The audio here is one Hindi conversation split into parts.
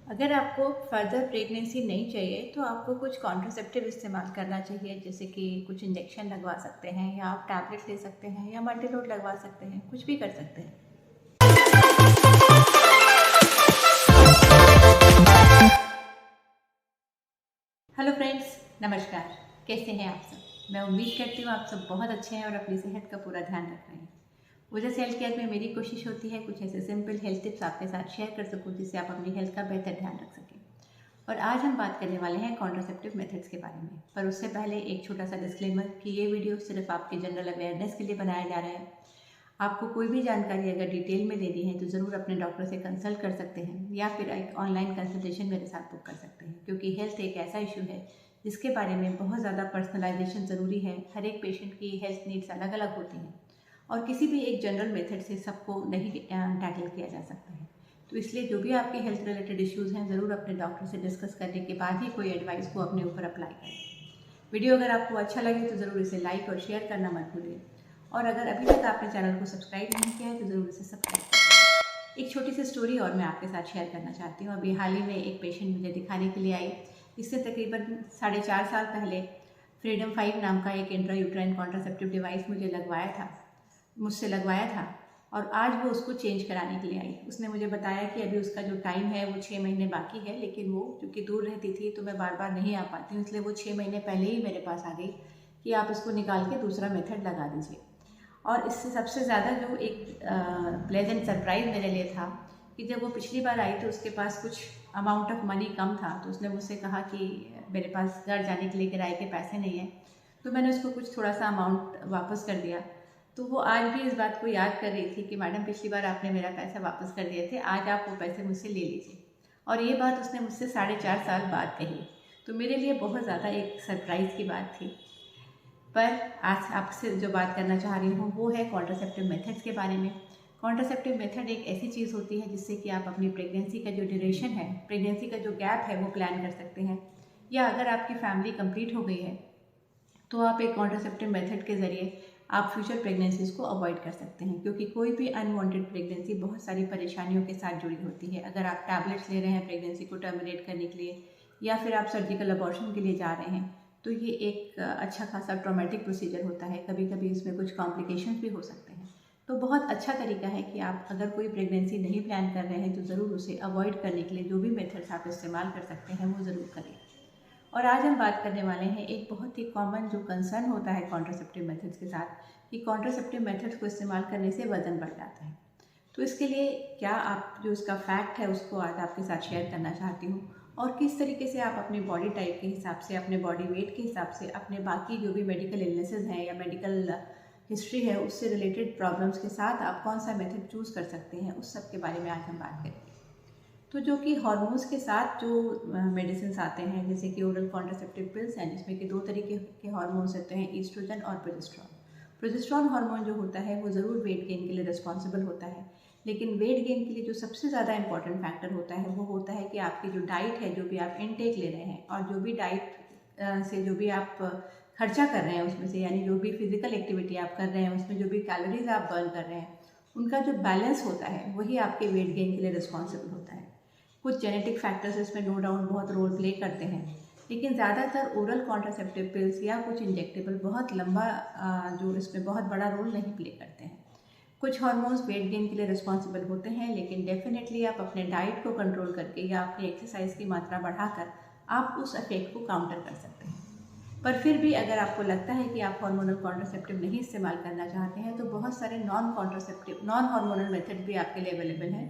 अगर आपको फर्दर प्रेगनेंसी नहीं चाहिए तो आपको कुछ कॉन्ट्रासेप्टिव इस्तेमाल करना चाहिए, जैसे कि कुछ इंजेक्शन लगवा सकते हैं या आप टैबलेट ले सकते हैं या मल्टीलोड लगवा सकते हैं, कुछ भी कर सकते हैं। हेलो फ्रेंड्स, नमस्कार। कैसे हैं आप सब? मैं उम्मीद करती हूँ आप सब बहुत अच्छे हैं और अपनी सेहत का पूरा ध्यान रख रहे हैं। ओजस हेल्थ केयर में मेरी कोशिश होती है कुछ ऐसे सिंपल हेल्थ टिप्स आपके साथ शेयर कर सकूँ जिससे आप अपनी हेल्थ का बेहतर ध्यान रख सकें। और आज हम बात करने वाले हैं कॉन्ट्रासेप्टिव मेथड्स के बारे में। पर उससे पहले एक छोटा सा डिस्क्लेमर कि ये वीडियो सिर्फ आपके जनरल अवेयरनेस के लिए बनाया जा रहा है। आपको कोई भी जानकारी अगर डिटेल में लेनी है तो ज़रूर अपने डॉक्टर से कंसल्ट कर सकते हैं या फिर एक ऑनलाइन कंसल्टेशन मेरे साथ बुक कर सकते हैं, क्योंकि हेल्थ एक ऐसा इशू है जिसके बारे में बहुत ज़्यादा पर्सनलाइजेशन ज़रूरी है। हर एक पेशेंट की हेल्थ नीड्स अलग अलग होती हैं और किसी भी एक जनरल मेथड से सबको नहीं टैकल किया जा सकता है। तो इसलिए जो भी आपके हेल्थ रिलेटेड इश्यूज़ हैं, ज़रूर अपने डॉक्टर से डिस्कस करने के बाद ही कोई एडवाइस को अपने ऊपर अप्लाई करें। वीडियो अगर आपको अच्छा लगे तो ज़रूर इसे लाइक और शेयर करना मत भूलिए। और अगर अभी तक आपने चैनल को सब्सक्राइब नहीं किया है तो ज़रूर इसे सब्सक्राइब करें। एक छोटी सी स्टोरी और मैं आपके साथ शेयर करना चाहती हूँ। अभी हाल ही में एक पेशेंट मुझे दिखाने के लिए आई, जिससे तकरीबन 4.5 साल पहले फ्रीडम 5 नाम का एक इंट्रायूट्राइन कॉन्ट्रासेप्टिव डिवाइस मुझसे लगवाया था और आज वो उसको चेंज कराने के लिए आई। उसने मुझे बताया कि अभी उसका जो टाइम है वो 6 महीने बाकी है, लेकिन वो चूँकि दूर रहती थी तो मैं बार बार नहीं आ पाती हूँ, इसलिए वो 6 महीने पहले ही मेरे पास आ गई कि आप इसको निकाल के दूसरा मेथड लगा दीजिए। और इससे सबसे ज़्यादा जो एक प्लेजेंट सरप्राइज़ मेरे लिए था कि जब वो पिछली बार आई तो उसके पास कुछ अमाउंट ऑफ मनी कम था, तो उसने मुझसे कहा कि मेरे पास घर जाने के लिए किराए के पैसे नहीं हैं। तो मैंने उसको कुछ थोड़ा सा अमाउंट वापस कर दिया। तो वो आज भी इस बात को याद कर रही थी कि मैडम पिछली बार आपने मेरा पैसा वापस कर दिए थे, आज आप वो पैसे मुझसे ले लीजिए। और ये बात उसने मुझसे 4.5 साल बाद कही। तो मेरे लिए बहुत ज़्यादा एक सरप्राइज़ की बात थी। पर आज आपसे जो बात करना चाह रही हूँ वो है कॉन्ट्रासेप्टिव मेथड्स के बारे में। कॉन्ट्रासेप्टिव मेथड एक ऐसी चीज़ होती है जिससे कि आप अपनी प्रेगनेंसी का जो ड्यूरेशन है, प्रेगनेंसी का जो गैप है वो प्लान कर सकते हैं। या अगर आपकी फैमिली कंप्लीट हो गई है तो आप एक कॉन्ट्रासेप्टिव मेथड के ज़रिए आप फ्यूचर प्रेगनेंसीज को अवॉइड कर सकते हैं, क्योंकि कोई भी अनवांटेड प्रेगनेंसी बहुत सारी परेशानियों के साथ जुड़ी होती है। अगर आप टैबलेट्स ले रहे हैं प्रेगनेंसी को टर्मिनेट करने के लिए या फिर आप सर्जिकल अबॉर्शन के लिए जा रहे हैं तो ये एक अच्छा खासा ट्रॉमेटिक प्रोसीजर होता है। कभी कभी इसमें कुछ कॉम्प्लिकेशंस भी हो सकते हैं। तो बहुत अच्छा तरीका है कि आप अगर कोई प्रेगनेंसी नहीं प्लान कर रहे हैं तो ज़रूर उसे अवॉइड करने के लिए जो भी मेथड्स आप इस्तेमाल कर सकते हैं वो ज़रूर करें। और आज हम बात करने वाले हैं एक बहुत ही कॉमन जो कंसर्न होता है कॉन्ट्रासेप्टिव मेथड्स के साथ, कि कॉन्ट्रासेप्टिव मेथड्स को इस्तेमाल करने से वज़न बढ़ जाता है। तो इसके लिए क्या आप जो इसका फैक्ट है उसको आज आपके साथ शेयर करना चाहती हूँ और किस तरीके से आप अपने बॉडी टाइप के हिसाब से, अपने बॉडी वेट के हिसाब से, अपने बाकी जो भी मेडिकल इलनेसेस हैं या मेडिकल हिस्ट्री है उससे रिलेटेड प्रॉब्लम्स के साथ आप कौन सा मेथड चूज़ कर सकते हैं, उस सब के बारे में आज हम बात करेंगे। तो जो कि हार्मोन्स के साथ जो मेडिसिन आते हैं, जैसे कि ओरल कॉन्ट्रासेप्टिव पिल्स हैं जिसमें कि 2 तरीके के हार्मोन्स होते हैं, ईस्ट्रोजन और प्रोजेस्टेरॉन। प्रोजेस्टेरॉन हार्मोन जो होता है वो ज़रूर वेट गेन के लिए रिस्पॉन्सिबल होता है, लेकिन वेट गेन के लिए जो सबसे ज़्यादा इंपॉर्टेंट फैक्टर होता है वो होता है कि आपकी जो डाइट है, जो भी आप इनटेक ले रहे हैं और जो भी डाइट से जो भी आप खर्चा कर रहे हैं उसमें से, यानी जो भी फिजिकल एक्टिविटी आप कर रहे हैं उसमें जो भी कैलोरीज आप बर्न कर रहे हैं, उनका जो बैलेंस होता है वही आपके वेट गेन के लिए रिस्पॉन्सिबल होता है। कुछ जेनेटिक फैक्टर्स इसमें नो डाउट बहुत रोल प्ले करते हैं, लेकिन ज़्यादातर ओरल कॉन्ट्रासेप्टिव पिल्स या कुछ इंजेक्टेबल बहुत लंबा जो इसमें बहुत बड़ा रोल नहीं प्ले करते हैं। कुछ हार्मोन्स वेट गेन के लिए रिस्पॉन्सिबल होते हैं, लेकिन डेफिनेटली आप अपने डाइट को कंट्रोल करके या अपनी एक्सरसाइज की मात्रा बढ़ाकर आप उस इफेक्ट को काउंटर कर सकते हैं। पर फिर भी अगर आपको लगता है कि आप हार्मोनल कॉन्ट्रासेप्टिव नहीं इस्तेमाल करना चाहते हैं तो बहुत सारे नॉन हार्मोनल मेथड भी आपके लिए अवेलेबल हैं,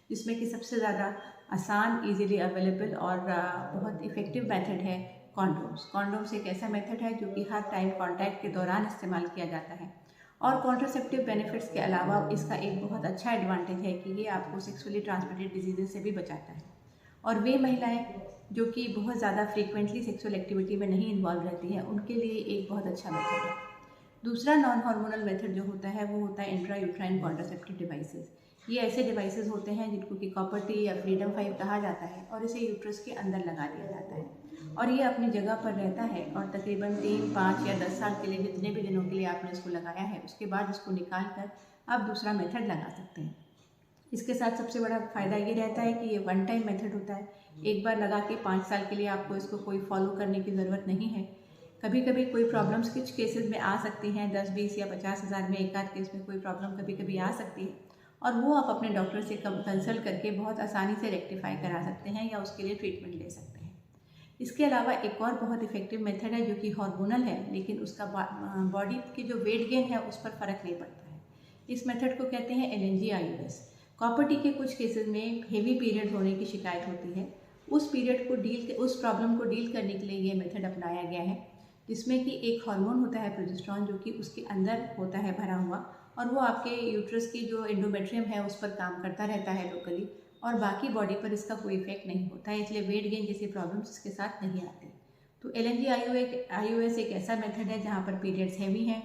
जिसमें कि सबसे ज़्यादा आसान, इजीली अवेलेबल और बहुत इफ़ेक्टिव मेथड है कॉन्डोम्स। कॉन्डोम्स एक ऐसा मेथड है जो कि हर टाइम कॉन्टैक्ट के दौरान इस्तेमाल किया जाता है और कॉन्ट्रासेप्टिव बेनिफिट्स के अलावा इसका एक बहुत अच्छा एडवांटेज है कि ये आपको सेक्सुअली ट्रांसमिटेड डिजीज़ से भी बचाता है। और वे महिलाएं जो कि बहुत ज़्यादा फ्रीक्वेंटली सेक्सुअल एक्टिविटी में नहीं इन्वॉल्व रहती हैं उनके लिए एक बहुत अच्छा मेथड है। दूसरा नॉन हार्मोनल मेथड जो होता है वो होता है इंट्रा यूट्राइन कॉन्ट्रासेप्टिव डिवाइसेस। ये ऐसे डिवाइसेस होते हैं जिनको कि कॉपर टी या फ्रीडम 5 कहा जाता है और इसे यूट्रस के अंदर लगा दिया जाता है और ये अपनी जगह पर रहता है और तकरीबन 3, 5 या 10 साल के लिए, जितने भी दिनों के लिए आपने इसको लगाया है, उसके बाद इसको निकाल कर आप दूसरा मेथड लगा सकते हैं। इसके साथ सबसे बड़ा फ़ायदा ये रहता है कि ये वन टाइम मेथड होता है। एक बार लगा के 5 साल के लिए आपको इसको कोई फॉलो करने की ज़रूरत नहीं है। कभी कभी कोई प्रॉब्लम्स कुछ केसेस में आ सकती हैं, 10, 20 या 50 हज़ार में एक आध केस में कोई प्रॉब्लम कभी कभी आ सकती है, और वो आप अपने डॉक्टर से कंसल्ट करके बहुत आसानी से रेक्टिफाई करा सकते हैं या उसके लिए ट्रीटमेंट ले सकते हैं। इसके अलावा एक और बहुत इफेक्टिव मेथड है जो कि हार्मोनल है, लेकिन उसका बॉडी की जो वेट गेन है उस पर फ़र्क नहीं पड़ता है। इस मेथड को कहते हैं LNG IUS। कॉपर टी के कुछ केसेस में हेवी पीरियड होने की शिकायत होती है। उस प्रॉब्लम को डील करने के लिए ये मेथड अपनाया गया है, जिसमें कि एक हार्मोन होता है प्रोजेस्टेरॉन, जो कि उसके अंदर होता है भरा हुआ, और वो आपके यूट्रस की जो एंडोमेट्रियम है उस पर काम करता रहता है लोकली, और बाकी बॉडी पर इसका कोई इफेक्ट नहीं होता है, इसलिए वेट गेन जैसी प्रॉब्लम्स इसके साथ नहीं आती। तो LNG IUS एक ऐसा मेथड है जहाँ पर पीरियड्स हैवी हैं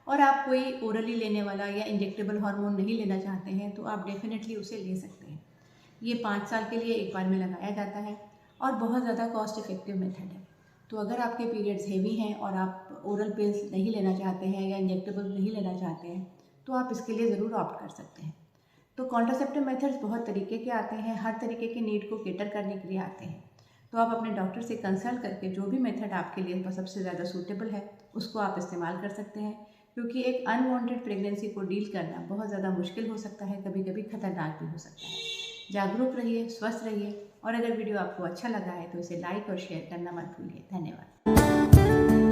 और आप कोई ओरली लेने वाला या इंजेक्टेबल हार्मोन नहीं लेना चाहते हैं, तो आप डेफिनेटली उसे ले सकते हैं। ये 5 साल के लिए एक बार में लगाया जाता है और बहुत ज़्यादा कॉस्ट इफेक्टिव मेथड है। तो अगर आपके पीरियड्स हेवी हैं और आप ओरल पिल्स नहीं लेना चाहते हैं या इंजेक्टेबल नहीं लेना चाहते हैं, तो आप इसके लिए ज़रूर ऑप्ट कर सकते हैं। तो कॉन्ट्रासेप्टिव मेथड्स बहुत तरीके के आते हैं, हर तरीके के नीड को केटर करने के लिए आते हैं। तो आप अपने डॉक्टर से कंसल्ट करके जो भी मेथड आपके लिए सबसे ज़्यादा सूटेबल है उसको आप इस्तेमाल कर सकते हैं, क्योंकि एक अनवांटेड प्रेगनेंसी को डील करना बहुत ज़्यादा मुश्किल हो सकता है, कभी कभी खतरनाक भी हो सकता है। जागरूक रहिए, स्वस्थ रहिए, और अगर वीडियो आपको अच्छा लगा है तो इसे लाइक और शेयर करना मत भूलिए। धन्यवाद।